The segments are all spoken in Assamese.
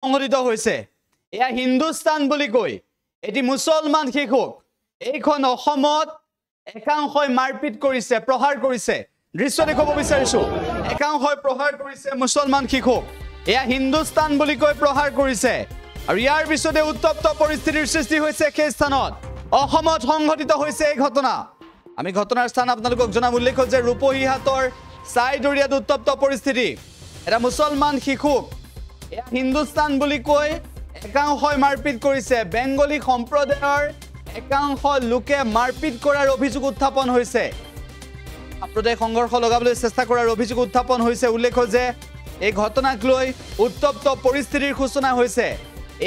সংঘটিত হৈছে এয়া হিন্দুস্তান বুলি কৈ এটি মুছলমান শিশুক এইখন অসমত একাংশই মাৰপিট কৰিছে প্ৰহাৰ কৰিছে দৃশ্য দেখুৱাব বিচাৰিছো একাংশই প্ৰহাৰ কৰিছে মুছলমান শিশুক এয়া হিন্দুস্তান বুলি কৈ প্ৰহাৰ কৰিছে আৰু ইয়াৰ পিছতে উত্তপ্ত পৰিস্থিতিৰ সৃষ্টি হৈছে সেই স্থানত অসমত সংঘটিত হৈছে এই ঘটনা আমি ঘটনাৰ স্থান আপোনালোকক জনাম উল্লেখ যে ৰূপহীহাটৰ চাইদৰিয়াত উত্তপ্ত পৰিস্থিতি এটা মুছলমান শিশুক এয়া হিন্দুস্তান বুলি কৈ একাংশই মাৰপিট কৰিছে বেংগলী সম্প্ৰদায়ৰ একাংশ লোকে মাৰপিট কৰাৰ অভিযোগ উত্থাপন হৈছে সাম্প্ৰদায়িক সংঘৰ্ষ লগাবলৈ চেষ্টা কৰাৰ অভিযোগ উত্থাপন হৈছে উল্লেখ যে এই ঘটনাক লৈ উত্তপ্ত পৰিস্থিতিৰ সূচনা হৈছে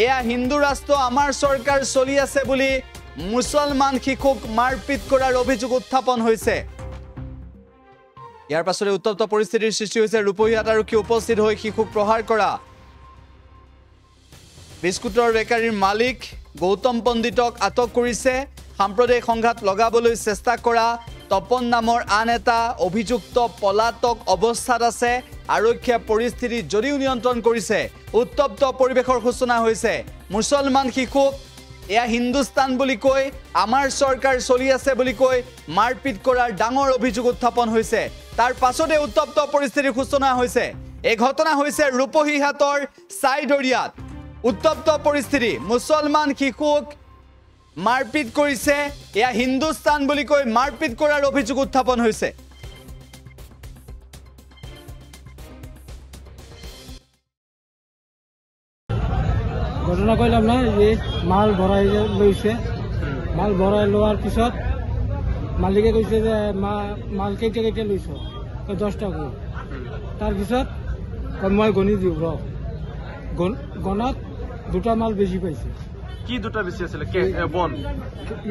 এয়া হিন্দু ৰাষ্ট্ৰ আমাৰ চৰকাৰ চলি আছে বুলি মুছলমান শিশুক মাৰপিট কৰাৰ অভিযোগ উত্থাপন হৈছে ইয়াৰ পাছতে উত্তপ্ত পৰিস্থিতিৰ সৃষ্টি হৈছে ৰূপহীহাট আৰক্ষী উপস্থিত হৈ শিশুক প্ৰহাৰ কৰা বিস্কুটৰ বেকাৰীৰ মালিক গৌতম পণ্ডিতক আটক কৰিছে সাম্প্ৰদায়িক সংঘাত লগাবলৈ চেষ্টা কৰা তপন নামৰ আন এটা অভিযুক্ত পলাতক অৱস্থাত আছে আৰক্ষীয়ে পৰিস্থিতি যদিও নিয়ন্ত্ৰণ কৰিছে উত্তপ্ত পৰিৱেশৰ সূচনা হৈছে মুছলমান শিশুক এয়া হিন্দুস্তান বুলি কৈ আমাৰ চৰকাৰ চলি আছে বুলি কৈ মাৰপিট কৰাৰ ডাঙৰ অভিযোগ উত্থাপন হৈছে তাৰ পাছতে উত্তপ্ত পৰিস্থিতিৰ সূচনা হৈছে এই ঘটনা হৈছে ৰূপহীহাটৰ চাইদৰিয়াত উত্তপ্ত পৰিস্থিতি মুছলমান শিশুক মাৰপিট কৰিছে এয়া হিন্দুস্তান বুলি কৈ মাৰপিট কৰাৰ অভিযোগ উত্থাপন হৈছে ঘটনা কইলাম না যে মাল ভৰাই লৈছে মাল ভৰাই লোৱাৰ পিছত মালিকে কৈছে যে মাল কেইটা লৈছ 10 টকা তাৰপিছত মই গণি দিওঁ ৰ গণাত দুটা মাল বেশি পাইছে কি দুটা বেশি আছিল কে বন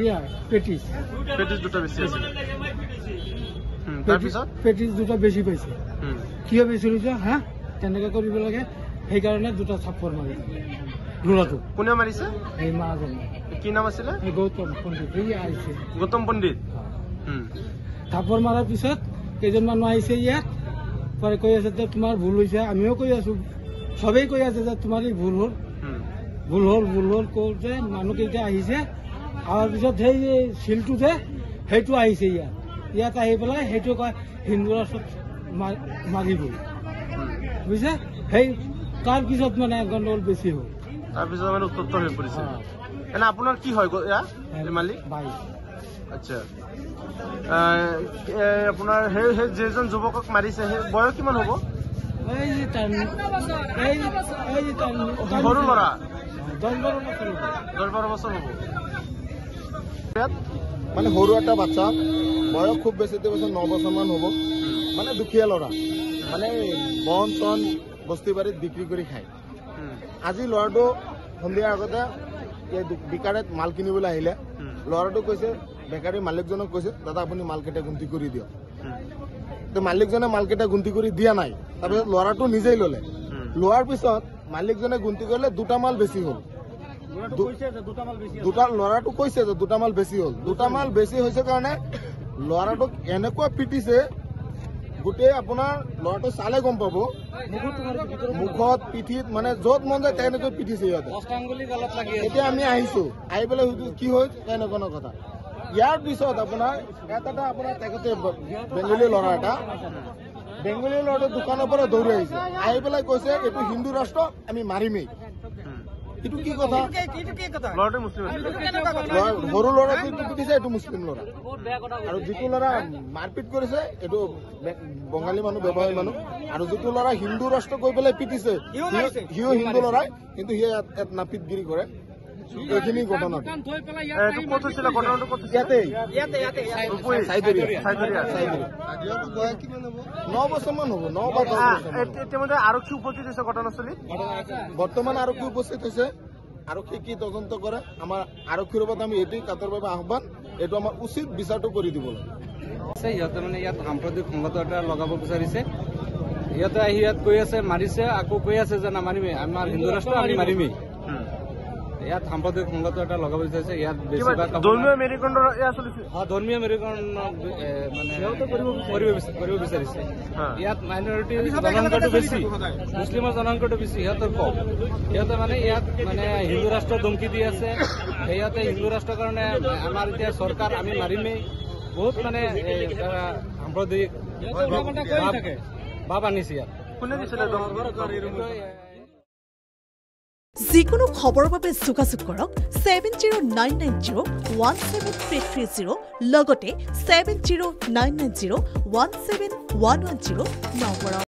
ইয়া পেটিস দুটা বেশি আছিল তাৰপিছত পেটিস দুটা বেশি পাইছে কিয় বেশি লৈছে হা তেনেকৈ কৰিব লাগে সেই কাৰণে দুটা থাপ্পৰ মাৰিছে লৰাটো কোনে মাৰিছে এই মাজন কি নাম আছিল গৌতম পণ্ডিত এই আহিছে গৌতম পণ্ডিত থাপ্পৰ মাৰাৰ পিছত কেইজন মানুহ আহিছে ইয়াত পৰে কৈ আছে যে তোমাৰ ভুল হৈছে আমিও কৈ আছো সবেই কৈ আছে যে তোমাৰ এই ভুল হল কওঁতে মানুহকেইটা আহিছে আহাৰ পিছত সেই শিলটো যে সেইটো আহিছে ইয়াত আহি পেলাই সেইটো কয় হিন্দু ৰাষ্ট্ৰত মাৰিব বুজিছে সেই তাৰ পিছত মানে গণ্ডগোল বেছি হ'ল তাৰপিছত মানে উত্তপ্ত হৈ পৰিছে এনে আপোনাৰ কি হয় মালিক বাই আচ্ছা আপোনাৰ সেই যেজন যুৱকক মাৰিছে সেই বয়স কিমান হ'ব সৰু ল'ৰা 10-12 বছৰ হ'ব মানে সৰু এটা বাচ্চা বয়স খুব বেছি 9 বছৰমান হ'ব মানে দুখীয়া ল'ৰা মানে বন চন বস্তি বাৰীত বিক্ৰী কৰি খায় আজি ল'ৰাটো সন্ধিয়াৰ আগতে এই বিকাৰত মাল কিনিবলৈ আহিলে ল'ৰাটো কৈছে বেকাৰী মালিকজনক কৈছে দাদা আপুনি মালকেইটা গুন্তি কৰি দিয়ক তো মালিকজনে মালকেইটা গুন্তি কৰি দিয়া নাই তাৰপিছত ল'ৰাটো নিজেই ল'লে লোৱাৰ পিছত মালিকজনে গুন্তি কৰিলে দুটা মাল বেছি হ'ল ল'ৰাটো কৈছে যে দুটা মাল বেছি হ'ল দুটা মাল বেছি হৈছে কাৰণে ল'ৰাটোক এনেকুৱা পিটিছে গোটেই আপোনাৰ ল'ৰাটো চালে গম পাব মুখত পিঠিত মানে য'ত মন যায় তেনেকৈ পিটিছে সিহঁতে এতিয়া আমি আহিছো আহি পেলাই কি হ'ল তেনেকুৱা কথা ইয়াৰ পিছত আপোনাৰ এটা আপোনাৰ তেখেতে বেংগলী ল'ৰা এটা বেংগলী ল'ৰাটো দোকানৰ পৰা দৌৰি আহিছে আহি পেলাই কৈছে এইটো হিন্দু ৰাষ্ট্ৰ আমি মাৰিমেই এইটো কি কথা সৰু ল'ৰাটো পিটিছে এইটো মুছলিম ল'ৰা আৰু যিটো ল'ৰা মাৰপিট কৰিছে এইটো বঙালী মানুহ ব্যৱসায়ী মানুহ আৰু যিটো ল'ৰা হিন্দু ৰাষ্ট্ৰ কৈ পেলাই পিটিছে সিও হিন্দু ল'ৰাই কিন্তু সিয়ে ইয়াত নাপিতগিৰি কৰে এইখিনি ঘটনা 9 বছৰমান হ'ব 9 বা 10 ইতিমধ্যে আৰক্ষী উপস্থিত হৈছে ঘটনাস্থলীত বৰ্তমান আৰক্ষী উপস্থিত হৈছে আৰক্ষী কি তদন্ত কৰে আমাৰ আৰক্ষীৰ ওপৰত আমি এইটোৱেই কাটৰভাৱে আহ্বান এইটো আমাৰ উচিত বিচাৰটো কৰি দিব লাগে সিহঁতে মানে ইয়াত সাম্প্ৰদায়িক সংঘাত এটা লগাব বিচাৰিছে সিহঁতে আহি ইয়াত কৈ আছে মাৰিছে আকৌ কৈ আছে যে নামাৰিমেই আমাৰ হিন্দু ৰাষ্ট্ৰ আমি মাৰিমেই ইয়াত সাম্প্ৰদায়িক সংঘাত এটা লগাব বিচাৰিছে ইয়াত কিবা ধৰ্মীয় মেৰুকৰণৰ এয়া চলিছে ধৰ্মীয় মেৰুকৰণ মানে কৰিব বিচাৰিছে ইয়াত মাইনৰিটি জনাংকটো বেছি মুছলিমৰ জনাংকটো বেছি সিহঁতৰ কম সিহঁতে মানে ইয়াত মানে হিন্দু ৰাষ্ট্ৰ ধমকি দি আছে সিহঁতে হিন্দু ৰাষ্ট্ৰৰ কাৰণে আমাৰ এতিয়া চৰকাৰ আমি মাৰিমেই বহুত মানে সাম্প্ৰদায়িক ভাৱ আনিছে ইয়াত কোনে দিছিলে যিকোনো খবৰৰ বাবে যোগাযোগ কৰক 7099017330 লগতে 7099017110 নম্বৰত।